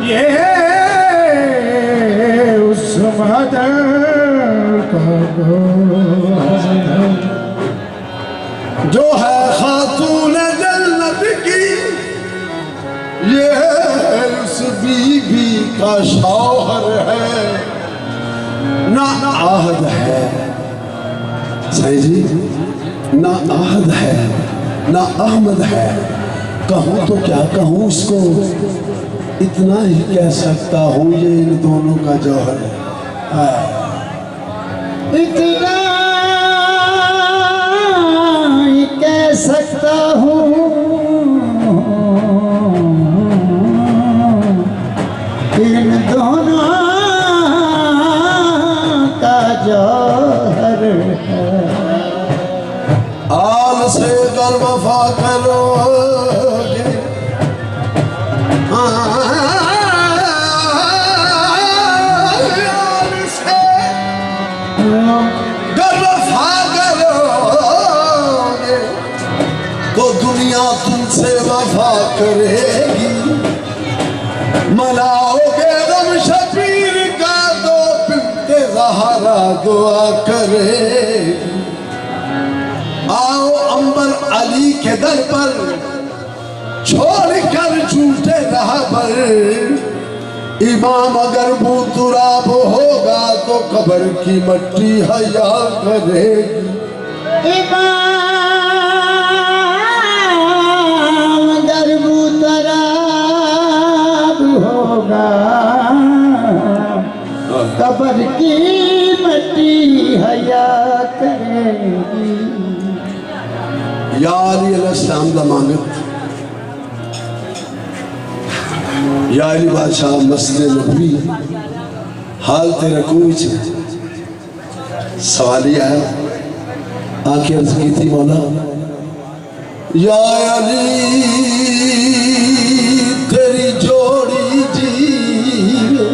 یہ اس مدر کا گوہر ہے جو ہے خاتون جنت کی، یہ اس بی بی کا شوہر ہے، نہ عہد ہے صحیح جی، نہ عہد ہے نہ احمد ہے، کہوں تو کیا کہوں اس کو، اتنا ہی کہہ سکتا ہوں یہ ان دونوں کا جوہر ہے، اتنا ہی کہہ سکتا ہوں ان دونوں کا جوہر ہے۔ آل سے گر وفا کرو گے، آل سے گر وفا کرو گے تو دنیا تم سے وفا کرے گی، مناؤ گے غم شبیر کا تو بنت زہرا دعا کرے گی۔ آؤ عنبر علی کے در پر چھوڑ کر جھوٹے رہبر، امام اگر بو تراب ہوگا تو قبر کی مٹی حیا کرے گی۔ امام اگر بو تراب ہوگا قبر کی مٹی حیا کرے گی۔ یا علی علیہ السلام دا مانگت، یا علی بادشاہ مسجد نبوی حالت رکوع سوالی آیا، آنکھیں عرض کی تھی مولا یا علی تیری جوڑی جیوے،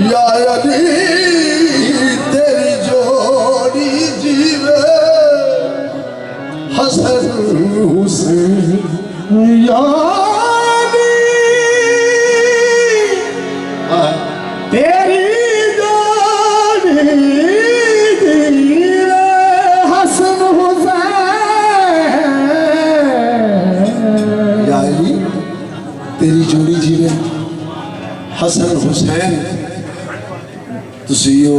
یا علی تیری جوڑی جیوے، حسن حسین یا علی تیری جوڑی جیوے، حسن حسین یا علی تیری جوڑی جیوے، حسن حسین تسیو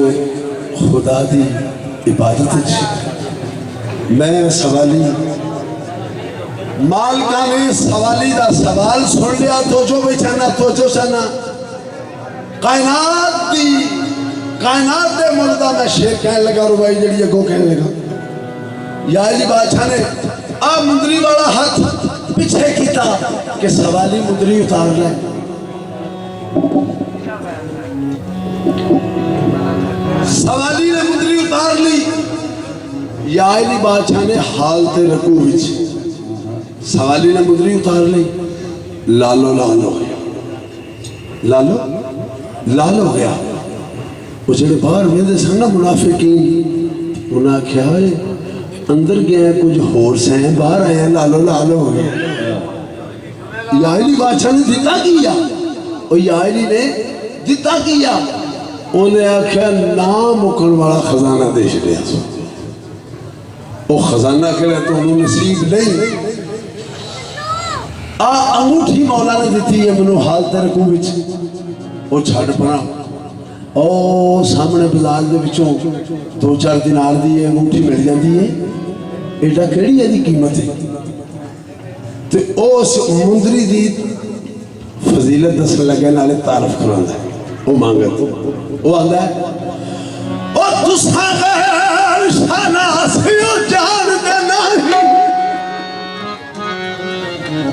خدا دی عبادت جی۔ میں سوالی مالکہ نے سوالی دا سوال سن لیا، توجہ بھی چاہنا توجہ چاہنا، کائنات دے مردہ میں شیر کہنے لگا، ربائی جڑی اگو کہنے لگا، یا علی بادشاہ نے آپ مندری والا ہاتھ پیچھے کیتا کہ سوالی مندری اتار لیں، سوالی نے مندری اتار لی، یا علی بادشاہ نے حالت رکوع وچ سوالی نے مندری اتار لی، لالو لال ہو گیا، لالو لال ہو گیا۔ وہ جڑے باہر ویندے سن نا منافقین، انہاں کیا ہے اندر گئے ہیں کچھ ہور سے ہیں، باہر آئے ہیں، لالو لال ہو گیا۔ یا علی بادشاہ نے دیتا کیا، اور یا علی نے دیتا کیا، انہیں آکھیا نام مکن والا خزانہ دے چھڑیا سو، وہ خزانہ کے لئے تو انہوں نصیب نہیں، انگوٹھی مولا نے دیتی ہے منو حالت رکوع وچ، وہ چھڑ پڑا، او سامنے بلال دے وچوں 2-4 دینار دی انگوٹھی مل جاندی ہے، ایڈا کیڑی ہے دی قیمت ہے، تو اس مندری دی فضیلت دس لگے نالے تعارف کراندہ ہے، وہ مانگت وہ آندہ ہے، اور تسا غیر شناسیو جان دے نہیں،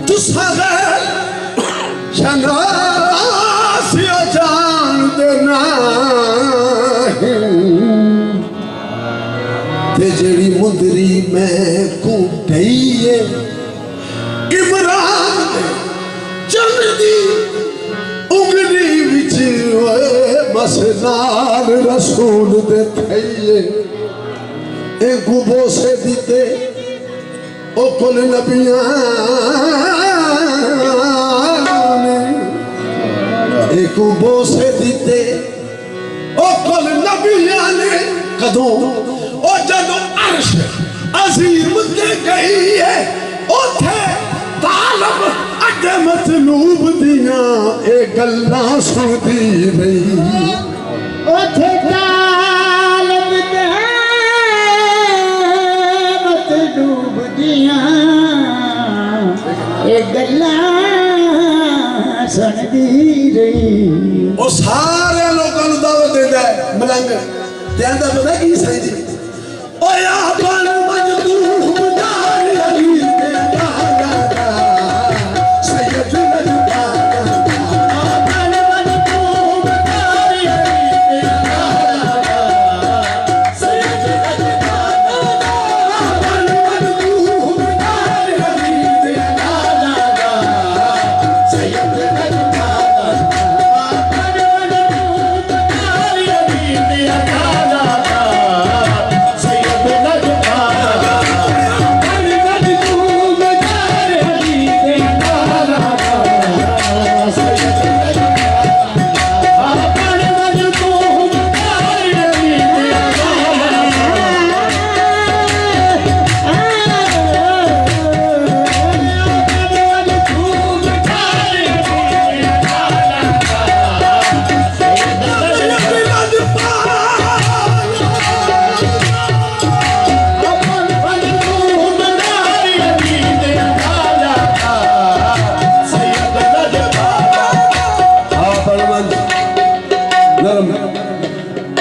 تسا غیر شناسیو جان دے نہیں، تے جڑی مندری میں کوٹھئیے عمران دے چند دی انگلی وچ مسنان رسول دے تھئیے، ایک گبو سے دیتے او کل نبیان کو بوسے دیتے او کل نبیاں نے قدوں او جدو عرش عظیم تے گئی ہے او تھے طالب اگے مطلوب دیاں اے گلاں سنتی رہی او تھے طالب تے مطلوب دیاں اے گلاں سنتی رہی او سارے لوگوں نے دعوت دے ہے ملنگ تے اندر پتہ کی صحیح جی او یا بن مجدوب دار علی تے دادا سید لجپالا بن مجدوب دار علی تے دادا سید لجپالا بن مجدوب دار علی تے دادا سید لجپالا بن مجدوب دار علی تے دادا سید لجپالا بن مجدوب دار علی تے دادا سید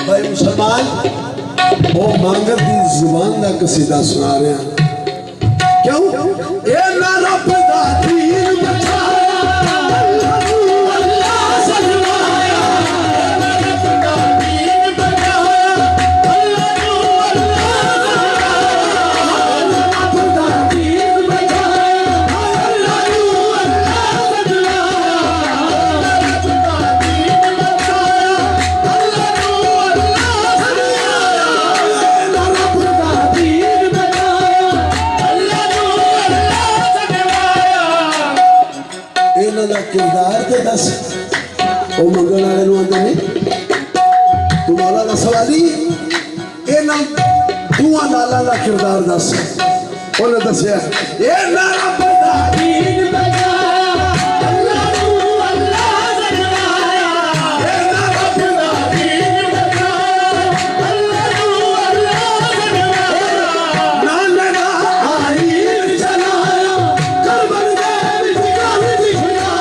بھائی مسلمان وہ مانگر دی زبان دا قصیدہ سنا رہے ہیں کیوں؟ اے نا رب دا دین بچایا اللہ سلوایا رب دا دین بچایا اللہ رب دا دین بچایا اللہ سلوایا رب دا دین بچایا کردار تے دس او منگل والے نو آندے نہیں تو مولا دا سوالی اے نا دوواں نالاں دا کردار دس انہیں دسیا اے نا رب دا دین بچایا اللہ نو اللہ سلوایا اے نا رب دا دین بچایا اللہ نو اللہ سلوایا نانے دا آئین چلایا کربل دے وچ گل دکھایا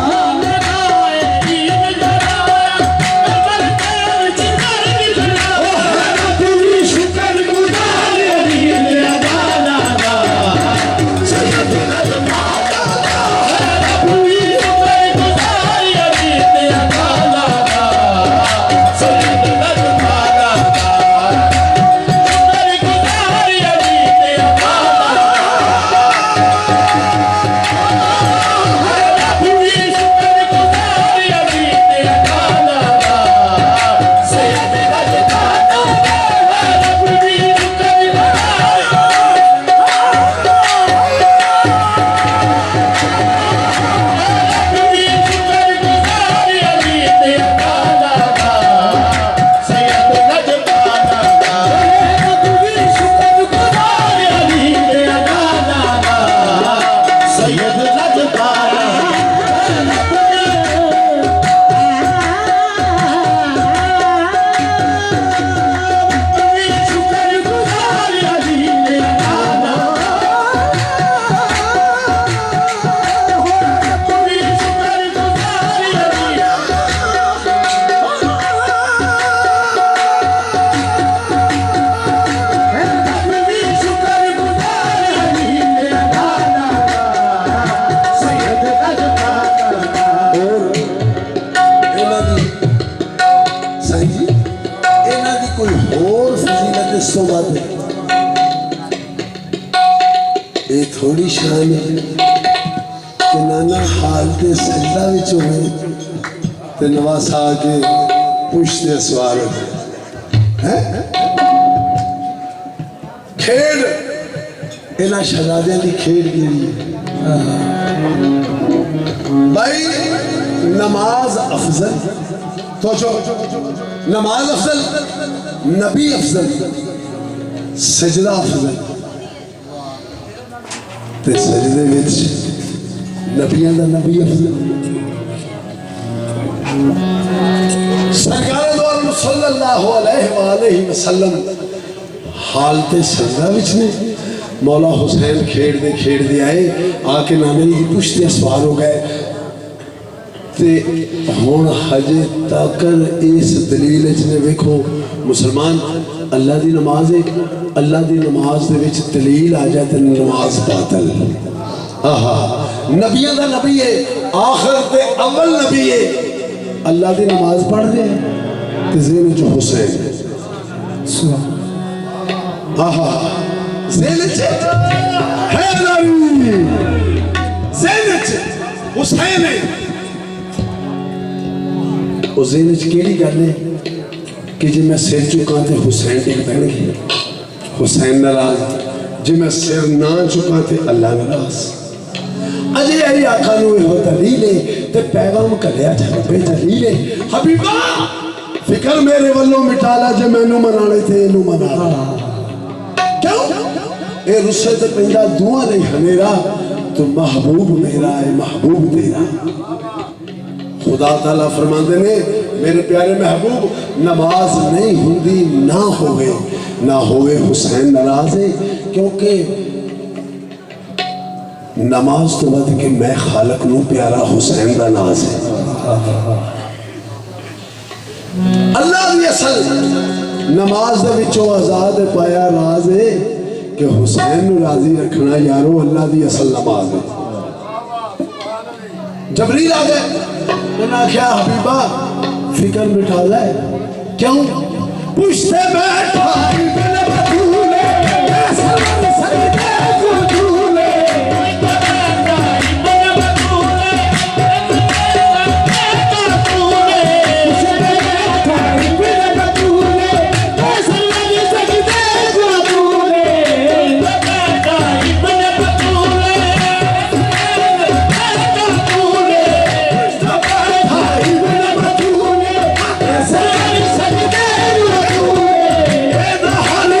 نانے دا آئین چلایا کربل دے وچ گل دکھایا رب دی شکر گزار علی دے ادا سید لجپالا رب دی شکر گزار علی دے ادا سید لجپالا شکر گزار علی دے ادا رب دی شکر گزار علی دے ادا سید لجپالا رب دی شکر یہ تھوڑی شان ہے کہ نانا حال دے سجدہ وچ ہوئے تے نواسا آگے پوچھتے سوال ہوئے کھیڑ انہاں شہزادیاں دی کھیڑ گیری بھائی نماز افضل تو نماز افضل نبی افضل سجدہ افضل تے سجدے وچ نبیاں دا نبی افضل سرکار دو عالم صلی اللہ علیہ وآلہ وسلم حالت سجدہ وچ نے مولا حسین کھیڑ دے آئے آ کے نانے کی پشتے سوار ہو گئے تے ہون حجے تاکر اس دلیل اچھنے ویکھو مسلمان اللہ دی نماز ایک اللہ دی نماز دے وچ دلیل آ جائے تے نماز باطل نبیوں دا نبی ہے آخر تے اول نبی ہے اللہ دی نماز پڑھ دے تے ذہن جو حسین ذہن ہے نبی ذہن حسین ہے وہ ذہن کیڑی گل ہے کہ جی میں سر چکا تے حسین ٹک پہنے گی حسین ناراض جی میں سر نہ چکا تے اللہ ناراض اجے یہی آقا نو ہو دلیل ہے تے پیغام کلیا جا پہ دلیل ہے حبیبہ فکر میرے والوں مٹالا جے میں نو منانے تھے نو منانا کیوں اے رسے تے پہندا دعا نہیں ہمیرا تو محبوب میرا ہے محبوب تیرا خدا تعالیٰ فرماندے نے میرے پیارے محبوب نماز نہیں ہوندی نہ ہوئے حسین ناراض ہے کیونکہ نماز تو بات کہ میں خالق نو پیارا حسین دا ناز ہے اللہ دی اصل نماز دے وچوں آزاد پایا راز ہے کہ حسین نو راضی رکھنا یارو اللہ دی اصل نماز ہے جبریل آ گئے انہاں کیا حبیبہ فکر مٹھا لائے کیوں پشتے بیٹھا ابن بطولے ایسا سجدے کو جھولے حالی